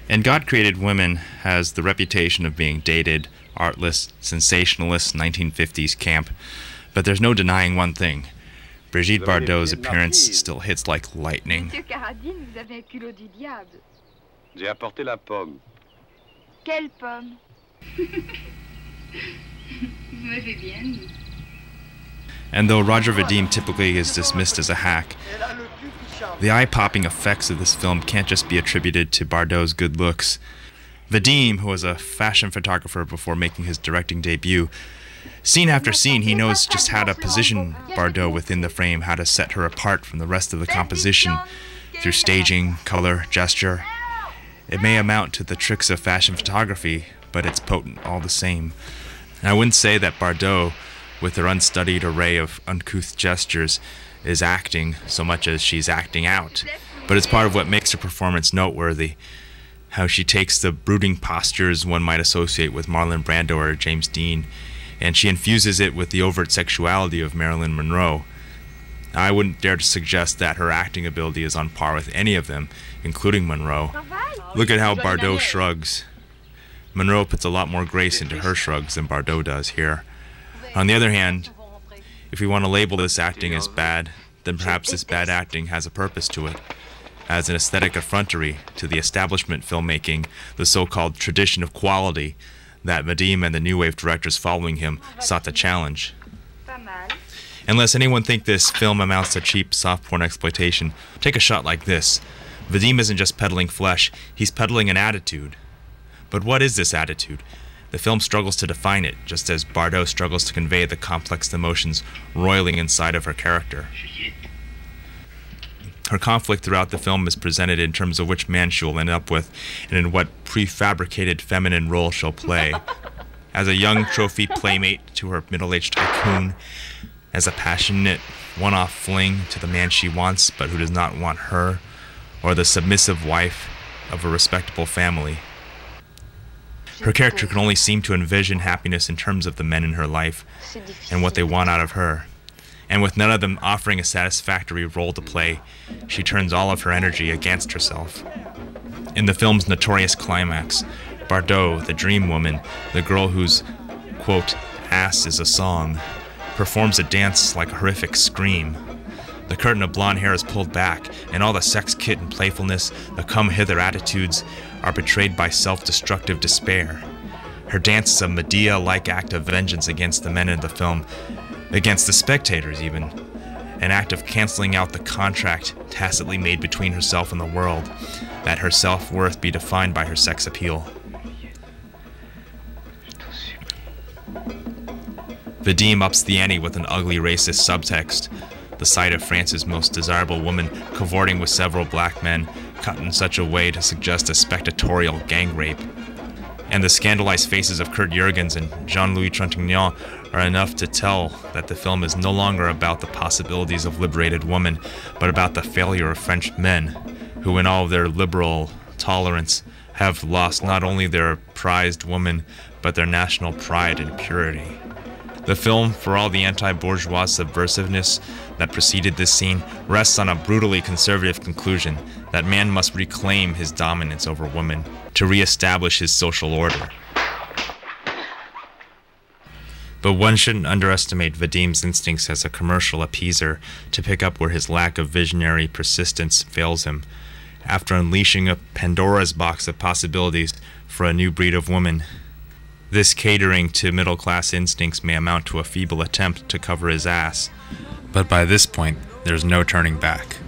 And God Created Women has the reputation of being dated, artless, sensationalist 1950s camp. But there's no denying one thing. Brigitte Bardot's appearance still hits like lightning. Monsieur Carradine, vous avez un culot du diable. J'ai apporté la pomme. Quelle pomme? Vous m'avez bien mis. And though Roger Vadim typically is dismissed as a hack, the eye-popping effects of this film can't just be attributed to Bardot's good looks. Vadim, who was a fashion photographer before making his directing debut, scene after scene he knows just how to position Bardot within the frame, how to set her apart from the rest of the composition through staging, color, gesture. It may amount to the tricks of fashion photography, but it's potent all the same. And I wouldn't say that Bardot, with her unstudied array of uncouth gestures, is acting so much as she's acting out, but it's part of what makes her performance noteworthy. How she takes the brooding postures one might associate with Marlon Brando or James Dean, and she infuses it with the overt sexuality of Marilyn Monroe. I wouldn't dare to suggest that her acting ability is on par with any of them, including Monroe. Look at how Bardot shrugs. Monroe puts a lot more grace into her shrugs than Bardot does here. On the other hand, if we want to label this acting as bad, then perhaps this bad acting has a purpose to it, as an aesthetic effrontery to the establishment filmmaking, the so-called tradition of quality that Vadim and the new wave directors following him sought to challenge. Unless anyone think this film amounts to cheap soft porn exploitation, take a shot like this. Vadim isn't just peddling flesh, he's peddling an attitude. But what is this attitude? The film struggles to define it, just as Bardot struggles to convey the complex emotions roiling inside of her character. Her conflict throughout the film is presented in terms of which man she will end up with, and in what prefabricated feminine role she'll play. As a young trophy playmate to her middle-aged tycoon, as a passionate one-off fling to the man she wants but who does not want her, or the submissive wife of a respectable family. Her character can only seem to envision happiness in terms of the men in her life and what they want out of her. And with none of them offering a satisfactory role to play, she turns all of her energy against herself. In the film's notorious climax, Bardot, the dream woman, the girl whose, quote, ass is a song, performs a dance like a horrific scream. The curtain of blonde hair is pulled back, and all the sex kit and playfulness, the come-hither attitudes, are betrayed by self-destructive despair. Her dance is a Medea-like act of vengeance against the men in the film, against the spectators even, an act of canceling out the contract tacitly made between herself and the world, that her self-worth be defined by her sex appeal. Vadim ups the ante with an ugly racist subtext, the sight of France's most desirable woman cavorting with several black men, cut in such a way to suggest a spectatorial gang rape. And the scandalized faces of Kurt Jürgens and Jean-Louis Trintignant are enough to tell that the film is no longer about the possibilities of liberated women, but about the failure of French men, who in all of their liberal tolerance have lost not only their prized woman, but their national pride and purity. The film, for all the anti-bourgeois subversiveness that preceded this scene, rests on a brutally conservative conclusion that man must reclaim his dominance over woman to re-establish his social order. But one shouldn't underestimate Vadim's instincts as a commercial appeaser to pick up where his lack of visionary persistence fails him. After unleashing a Pandora's box of possibilities for a new breed of woman, this catering to middle-class instincts may amount to a feeble attempt to cover his ass. But by this point, there's no turning back.